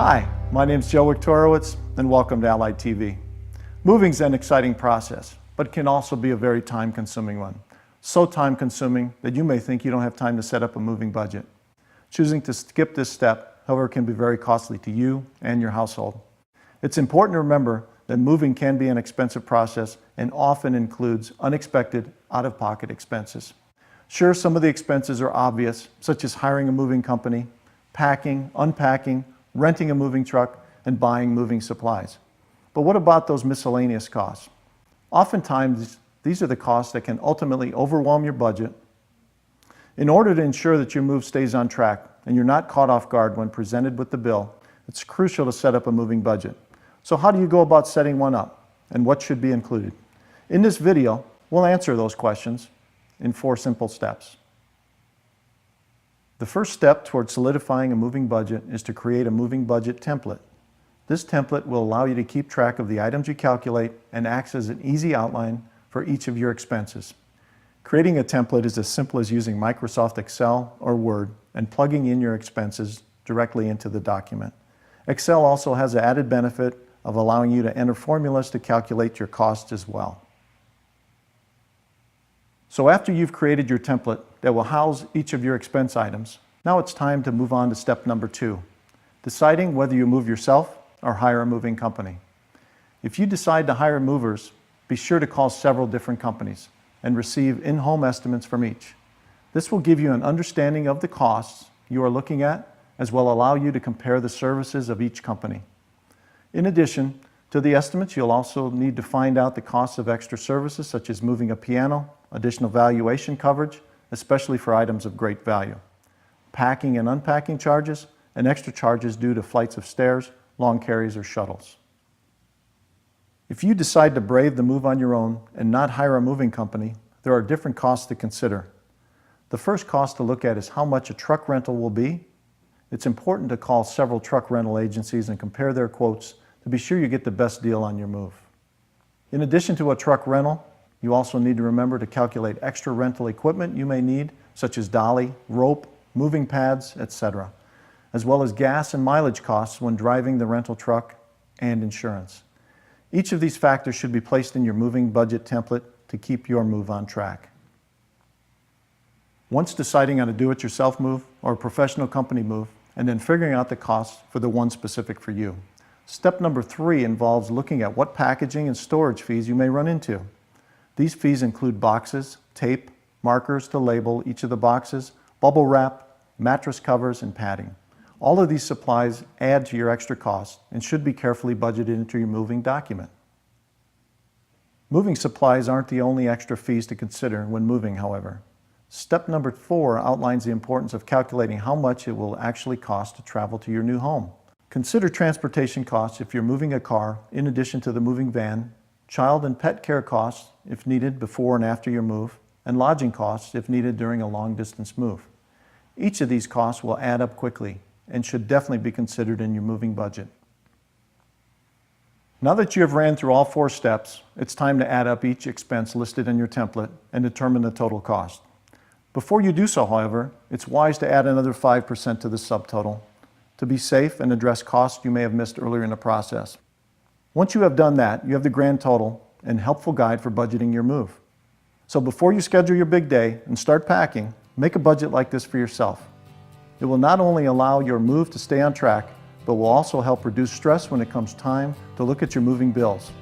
Hi, my name is Joe Wiktorowicz, and welcome to Allied TV. Moving is an exciting process, but it can also be a very time-consuming one. So time-consuming that you may think you don't have time to set up a moving budget. Choosing to skip this step, however, can be very costly to you and your household. It's important to remember that moving can be an expensive process and often includes unexpected, out-of-pocket expenses. Sure, some of the expenses are obvious, such as hiring a moving company, packing, unpacking, renting a moving truck, and buying moving supplies. But what about those miscellaneous costs? Oftentimes, these are the costs that can ultimately overwhelm your budget. In order to ensure that your move stays on track and you're not caught off guard when presented with the bill, it's crucial to set up a moving budget. So how do you go about setting one up, and what should be included? In this video, we'll answer those questions in 4 simple steps. The first step towards solidifying a moving budget is to create a moving budget template. This template will allow you to keep track of the items you calculate and acts as an easy outline for each of your expenses. Creating a template is as simple as using Microsoft Excel or Word and plugging in your expenses directly into the document. Excel also has the added benefit of allowing you to enter formulas to calculate your costs as well. So after you've created your template that will house each of your expense items, now it's time to move on to step number 2, deciding whether you move yourself or hire a moving company. If you decide to hire movers, be sure to call several different companies and receive in-home estimates from each. This will give you an understanding of the costs you are looking at, as well as allow you to compare the services of each company. In addition to the estimates, you'll also need to find out the costs of extra services such as moving a piano, additional valuation coverage, especially for items of great value, packing and unpacking charges, and extra charges due to flights of stairs, long carries, or shuttles. If you decide to brave the move on your own and not hire a moving company, there are different costs to consider. The first cost to look at is how much a truck rental will be. It's important to call several truck rental agencies and compare their quotes to be sure you get the best deal on your move. In addition to a truck rental, you also need to remember to calculate extra rental equipment you may need, such as dolly, rope, moving pads, etc., as well as gas and mileage costs when driving the rental truck and insurance. Each of these factors should be placed in your moving budget template to keep your move on track. Once deciding on a do-it-yourself move or a professional company move, and then figuring out the costs for the one specific for you. Step number 3 involves looking at what packaging and storage fees you may run into. These fees include boxes, tape, markers to label each of the boxes, bubble wrap, mattress covers, and padding. All of these supplies add to your extra costs and should be carefully budgeted into your moving document. Moving supplies aren't the only extra fees to consider when moving, however. Step number 4 outlines the importance of calculating how much it will actually cost to travel to your new home. Consider transportation costs if you're moving a car, in addition to the moving van, child and pet care costs if needed before and after your move, and lodging costs if needed during a long-distance move. Each of these costs will add up quickly and should definitely be considered in your moving budget. Now that you have ran through all 4 steps, it's time to add up each expense listed in your template and determine the total cost. Before you do so, however, it's wise to add another 5% to the subtotal to be safe and address costs you may have missed earlier in the process. Once you have done that, you have the grand total and helpful guide for budgeting your move. So before you schedule your big day and start packing, make a budget like this for yourself. It will not only allow your move to stay on track, but will also help reduce stress when it comes time to look at your moving bills.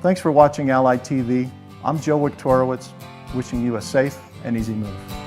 Thanks for watching Allied TV. I'm Joe Wiktorowicz, wishing you a safe and easy move.